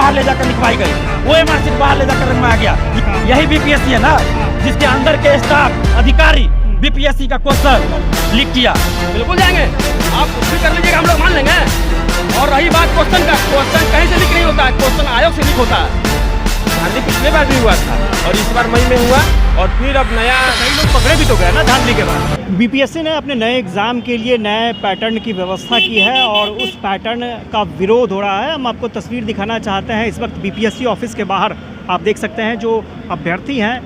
बाहर ले जाकर लिखवाई गई, OMR शीट बाहर ले जाकर रंगवाया गया। यही बीपीएससी है ना, जिसके अंदर के स्टाफ अधिकारी बीपीएससी का क्वेश्चन लीक किया। बिल्कुल जाएंगे, आप कुछ भी कर लीजिएगा, हम लोग मान लेंगे। और रही बात क्वेश्चन का, क्वेश्चन कहीं से लीक नहीं होता है, क्वेश्चन आयोग से लीक होता है। धांधली पिछले बार भी हुआ था और इस बार मई में हुआ, और फिर अब नया कई लोग पकड़े भी तो गए ना धांधली के बाद। बीपीएससी ने अपने नए एग्ज़ाम के लिए नए पैटर्न की व्यवस्था की है और उस पैटर्न का विरोध हो रहा है। हम आपको तस्वीर दिखाना चाहते हैं। इस वक्त बीपीएससी ऑफिस के बाहर आप देख सकते हैं जो अभ्यर्थी हैं,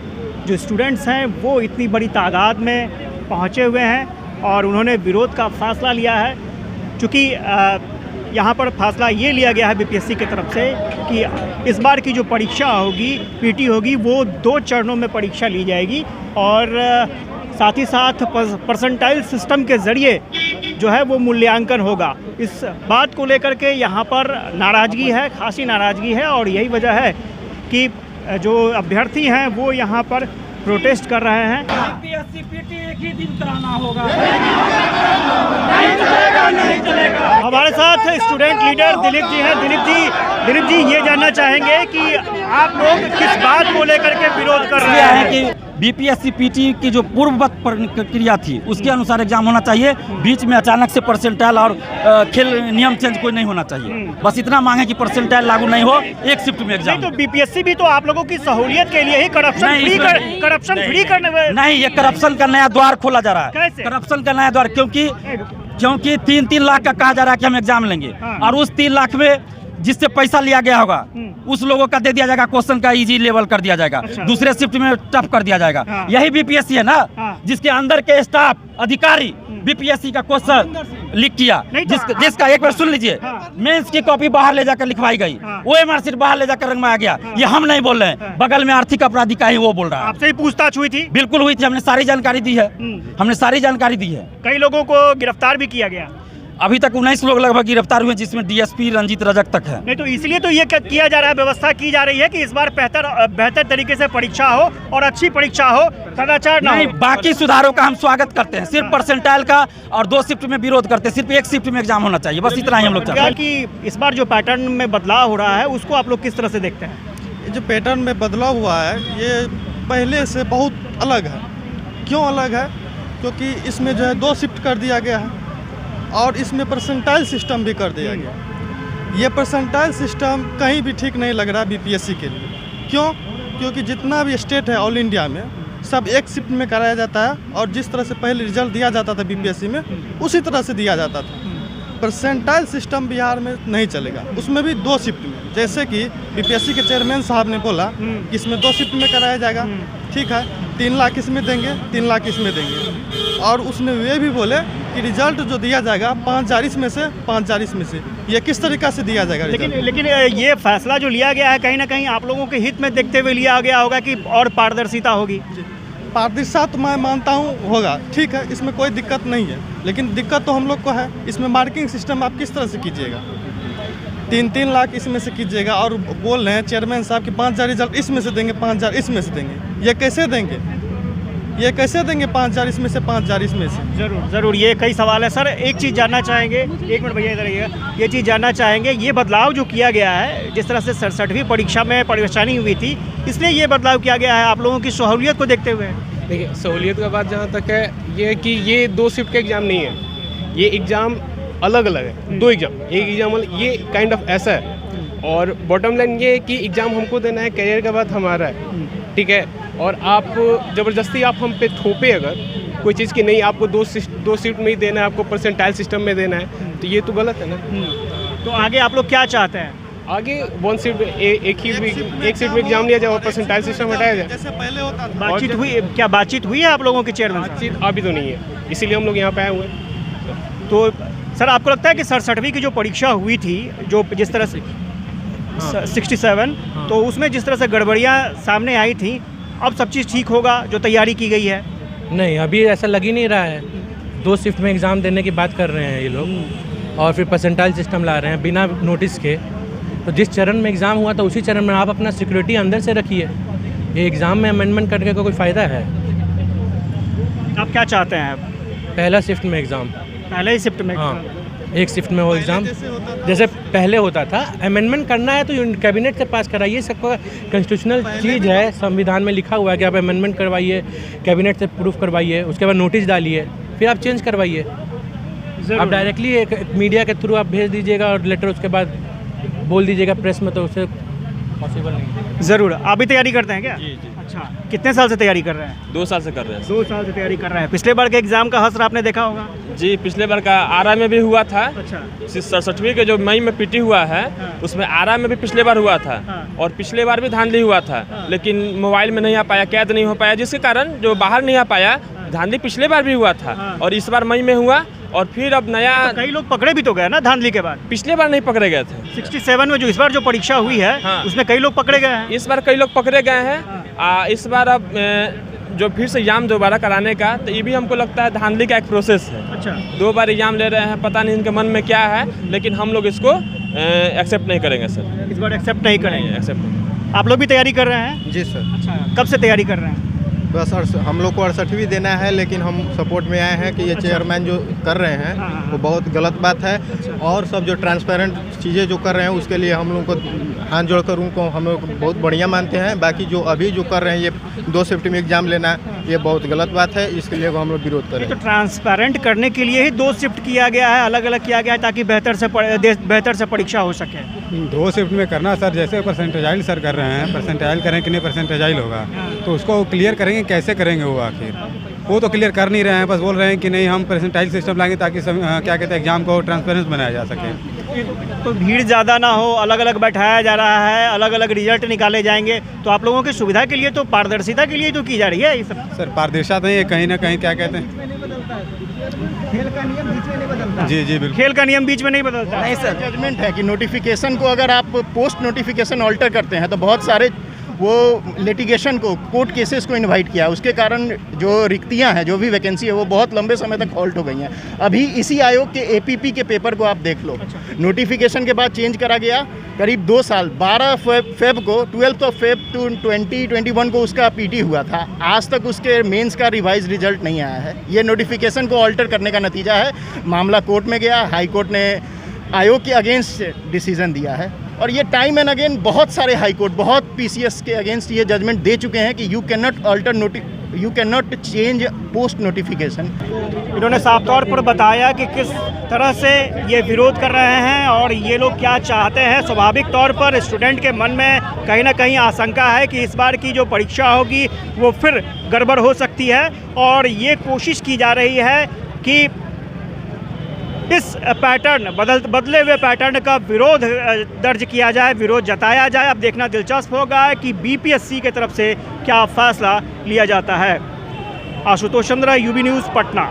जो स्टूडेंट्स हैं, वो इतनी बड़ी तादाद में पहुंचे हुए हैं और उन्होंने विरोध का फैसला लिया है। चूँकि यहाँ पर फैसला ये लिया गया है बीपीएससी की तरफ से कि इस बार की जो परीक्षा होगी, पीटी होगी, वो 2 चरणों में परीक्षा ली जाएगी और साथ ही साथ परसेंटाइल सिस्टम के ज़रिए जो है वो मूल्यांकन होगा। इस बात को लेकर के यहाँ पर नाराज़गी है, खासी नाराज़गी है और यही वजह है कि जो अभ्यर्थी हैं वो यहाँ पर प्रोटेस्ट कर रहे हैं। बीपीएससी पीटी एक ही दिन कराना होगा, नहीं चलेगा। हमारे साथ स्टूडेंट लीडर दिलीप जी हैं। दिलीप जी ये जानना चाहेंगे कि आप लोग किस बात को लेकर के विरोध कर रहे हैं? कि बीपीएससी पीटी की जो पूर्ववत प्रक्रिया थी उसके अनुसार एग्जाम होना चाहिए। बीच में अचानक से परसेंटाइल और खेल नियम चेंज कोई नहीं होना चाहिए। बस इतना मांगे कि परसेंटाइल लागू नहीं हो, एक शिफ्ट में एग्जाम। तो बीपीएससी भी तो आप लोगों की सहूलियत के लिए ही करप्शन फ्री करने में नहीं, ये करप्शन का नया द्वार खोला जा रहा है। कैसे? करप्शन का नया द्वार, क्योंकि 3 लाख का कहा जा रहा है कि हम एग्जाम लेंगे और उस 3 लाख में जिससे पैसा लिया गया होगा उस लोगों का दे दिया जाएगा, क्वेश्चन का इजी लेवल कर दिया जाएगा। अच्छा। दूसरे शिफ्ट में टफ कर दिया जाएगा। यही बीपीएससी है ना, जिसके अंदर के स्टाफ अधिकारी बीपीएससी का क्वेश्चन लीक किया, जिसका एक बार सुन लीजिए, मेंस की कॉपी बाहर ले जाकर लिखवाई गई, OMR शीट बाहर ले जाकर रंगवाया गया। ये हम नहीं बोल रहे हैं, बगल में आर्थिक अपराधी का ही वो बोल रहा है। आपसे ही पूछताछ हुई थी? बिल्कुल हुई थी, हमने सारी जानकारी दी है। कई लोगों को गिरफ्तार भी किया गया। अभी तक 19 लोग लगभग गिरफ्तार हुए, जिसमें डीएसपी रंजीत रजक तक है। नहीं तो इसलिए तो ये किया जा रहा है, व्यवस्था की जा रही है कि इस बार बेहतर तरीके से परीक्षा हो और अच्छी परीक्षा हो, कदाचार ना हो। बाकी सुधारों का हम स्वागत करते हैं, सिर्फ परसेंटाइल का और 2 शिफ्ट में विरोध करते हैं। सिर्फ एक शिफ्ट में एग्जाम होना चाहिए, बस इतना ही हम लोग चाहते हैं। कि इस बार जो पैटर्न में बदलाव हो रहा है उसको आप लोग किस तरह से देखते हैं? जो पैटर्न में बदलाव हुआ है ये पहले से बहुत अलग है। क्यों अलग है? क्योंकि इसमें जो है 2 शिफ्ट कर दिया गया है और इसमें परसेंटाइल सिस्टम भी कर दिया गया। ये परसेंटाइल सिस्टम कहीं भी ठीक नहीं लग रहा बीपीएससी के लिए। क्यों? क्योंकि जितना भी स्टेट है ऑल इंडिया में सब एक शिफ्ट में कराया जाता है और जिस तरह से पहले रिजल्ट दिया जाता था बीपीएससी में उसी तरह से दिया जाता था। परसेंटाइल सिस्टम बिहार में नहीं चलेगा, उसमें भी 2 शिफ्ट में। जैसे कि बीपीएससी के चेयरमैन साहब ने बोला कि इसमें 2 शिफ्ट में कराया जाएगा, ठीक है, 3 लाख इसमें देंगे, 3 लाख इसमें देंगे। और उसने ये भी बोले कि रिजल्ट जो दिया जाएगा 5,000 इसमें से 5,000 इसमें से, ये किस तरीक़ा से दिया जाएगा? लेकिन ये फैसला जो लिया गया है कहीं ना कहीं आप लोगों के हित में देखते हुए लिया गया होगा कि और पारदर्शिता होगी। पारदर्शिता तो मैं मानता हूँ होगा, ठीक है, इसमें कोई दिक्कत नहीं है। लेकिन दिक्कत तो हम लोग को है, इसमें मार्किंग सिस्टम आप किस तरह से कीजिएगा? 3-3 लाख इसमें से कीजिएगा और बोल रहे हैं चेयरमैन साहब कि 5,000 रिजल्ट इसमें से देंगे, 5,000 इसमें से देंगे। ये कैसे देंगे? 5,000 इसमें से 5,000 इसमें से? ज़रूर ये कई सवाल है सर। एक चीज़ जानना चाहेंगे, 1 मिनट भैया इधर आइएगा। ये चीज़ जानना चाहेंगे, ये बदलाव जो किया गया है, जिस तरह से 67वीं परीक्षा में परेशानी हुई थी, इसलिए ये बदलाव किया गया है आप लोगों की सहूलियत को देखते हुए? देखिए, सहूलियत का बात जहाँ तक है ये कि ये 2 शिफ्ट का एग्ज़ाम नहीं है, ये एग्ज़ाम अलग अलग है। 2 एग्ज़ाम, एक एग्ज़ाम ये काइंड ऑफ ऐसा है। और बॉटम लाइन ये है कि एग्ज़ाम हमको देना है, करियर का बात हमारा है, ठीक है। और आप ज़बरदस्ती आप हम पे थोपे अगर कोई चीज़ की नहीं, आपको 2 शिफ्ट में ही देना है, आपको परसेंटाइल सिस्टम में देना है, तो ये तो गलत है ना। तो आगे आप लोग क्या चाहते हैं? आगे 1 शिफ्ट एक शिफ्ट में एग्जाम लिया जाए और परसेंटाइल सिस्टम हटाया जाए, जैसे पहले होता था। बातचीत हुई है आप लोगों के चेयरमैन? बातचीत अभी तो नहीं है, इसीलिए हम लोग यहाँ पे आए हुए हैं। तो सर आपको लगता है कि 67वीं की जो परीक्षा हुई थी, जो जिस तरह से 67, तो उसमें जिस तरह से गड़बड़ियाँ सामने आई थी, अब सब चीज़ ठीक होगा जो तैयारी की गई है? नहीं, अभी ऐसा लग ही नहीं रहा है। 2 शिफ्ट में एग्ज़ाम देने की बात कर रहे हैं ये लोग और फिर परसेंटाइल सिस्टम ला रहे हैं बिना नोटिस के। तो जिस चरण में एग्ज़ाम हुआ था उसी चरण में आप अपना सिक्योरिटी अंदर से रखिए। ये एग्ज़ाम में अमेंडमेंट करने का कोई फ़ायदा है? आप क्या चाहते हैं? पहला शिफ्ट में एग्ज़ाम। पहले ही शिफ्ट में? हाँ। एक शिफ्ट में हो एग्ज़ाम, जैसे पहले होता था। अमेंडमेंट करना है तो कैबिनेट से पास कराइए, सबका कॉन्स्टिट्यूशनल चीज़ है, संविधान में लिखा हुआ है कि आप अमेंडमेंट करवाइए, कैबिनेट से प्रूफ करवाइए, उसके बाद नोटिस डालिए, फिर आप चेंज करवाइए। आप डायरेक्टली एक मीडिया के थ्रू आप भेज दीजिएगा और लेटर उसके बाद बोल दीजिएगा प्रेस में, तो उससे पॉसिबल नहीं है। ज़रूर। आप भी तैयारी करते हैं क्या? जी जी। अच्छा, कितने साल से तैयारी कर रहे हैं? 2 साल से कर रहे हैं। 2 साल से तैयारी कर रहे हैं। पिछले बार के एग्जाम का हसर आपने देखा होगा। जी, पिछले बार का आरा में भी हुआ था। अच्छा। 67वीं के जो मई में पीटी हुआ है, उसमें आरा में भी पिछले बार हुआ था। और पिछले बार भी धांधली हुआ था, लेकिन मोबाइल में नहीं आ पाया, कैद नहीं हो पाया, जिसके कारण जो बाहर नहीं आ पाया। धांधली पिछले बार भी हुआ था और इस बार मई में हुआ। और फिर अब नया तो कई लोग पकड़े भी तो गए ना धांधली के बाद। पिछले बार नहीं पकड़े गए थे। 67 में जो इस बार जो परीक्षा हुई है, उसमें कई लोग पकड़े गए हैं। इस बार कई लोग पकड़े गए हैं। इस बार अब जो फिर से एग्जाम दोबारा कराने का, तो ये भी हमको लगता है धांधली का एक प्रोसेस है। अच्छा। 2 बार एग्जाम ले रहे हैं, पता नहीं इनके मन में क्या है, लेकिन हम लोग इसको एक्सेप्ट नहीं करेंगे सर। इस बार एक्सेप्ट नहीं करेंगे। एक्सेप्ट नहीं। आप लोग भी तैयारी कर रहे हैं? जी सर। अच्छा, कब से तैयारी कर रहे हैं? बस हम लोग को 68वीं देना है, लेकिन हम सपोर्ट में आए हैं कि ये चेयरमैन जो कर रहे हैं वो बहुत गलत बात है। और सब जो ट्रांसपेरेंट चीज़ें जो कर रहे हैं उसके लिए हम लोग को हाथ जोड़कर उनको हम लोग बहुत बढ़िया मानते हैं। बाकी जो अभी जो कर रहे हैं, ये 2 शिफ्ट में एग्ज़ाम लेना, ये बहुत गलत बात है। इसके लिए हम लोग विरोध कर रहे तो हैं। ट्रांसपेरेंट करने के लिए ही 2 शिफ्ट किया गया है, अलग अलग किया गया है, ताकि बेहतर से परीक्षा हो सके। 2 शिफ्ट में करना सर, जैसे परसेंटेजाइल सर कर रहे हैं, परसेंटाइल करें कि नहीं परसेंटाइल होगा, तो उसको क्लियर करेंगे, कैसे करेंगे वो आखिर? वो तो क्लियर कर नहीं रहे हैं, बस बोल रहे हैं कि नहीं हम परसेंटाइल सिस्टम लाएंगे ताकि क्या कहते हैं एग्जाम को ट्रांसपेरेंस बनाया जा सके। तो भीड़ ज़्यादा ना हो, अलग अलग बैठाया जा रहा है, अलग अलग रिजल्ट निकाले जाएंगे, तो आप लोगों की सुविधा के लिए, तो पारदर्शिता के लिए तो की जा रही है ये सब। सर पारदर्शिता नहीं है, कहीं ना कहीं क्या कहते हैं, खेल का नियम बीच में नहीं बदलता। जी जी बिल्कुल। खेल का नियम बीच में नहीं बदलता। नहीं सर, जजमेंट है कि नोटिफिकेशन को अगर आप पोस्ट नोटिफिकेशन ऑल्टर करते हैं तो बहुत सारे वो लिटिगेशन को, कोर्ट केसेस को इनवाइट किया, उसके कारण जो रिक्तियां हैं, जो भी वैकेंसी है, वो बहुत लंबे समय तक हॉल्ट हो गई हैं। अभी इसी आयोग के एपीपी के पेपर को आप देख लो, नोटिफिकेशन के बाद चेंज करा गया, करीब 2 साल 12 फेब को 12 फेब 2021 को उसका पीटी हुआ था। आज तक उसके मेंस का रिवाइज रिजल्ट नहीं आया है। ये नोटिफिकेशन को ऑल्टर करने का नतीजा है। मामला कोर्ट में गया, हाई कोर्ट ने आयोग के अगेंस्ट डिसीजन दिया है। और ये टाइम एंड अगेन बहुत सारे हाई कोर्ट, बहुत पीसीएस के अगेंस्ट ये जजमेंट दे चुके हैं कि you can not change post notification. इन्होंने साफ तौर पर बताया कि किस तरह से ये विरोध कर रहे हैं और ये लोग क्या चाहते हैं। स्वाभाविक तौर पर स्टूडेंट के मन में कहीं ना कहीं आशंका है कि इस बार की जो परीक्षा होगी वो फिर गड़बड़ हो सकती है, और ये कोशिश की जा रही है कि इस पैटर्न बदले हुए पैटर्न का विरोध दर्ज किया जाए, विरोध जताया जाए। अब देखना दिलचस्प होगा कि बीपीएससी की तरफ से क्या फैसला लिया जाता है। Ashutosh Chandra, UB news, Patna.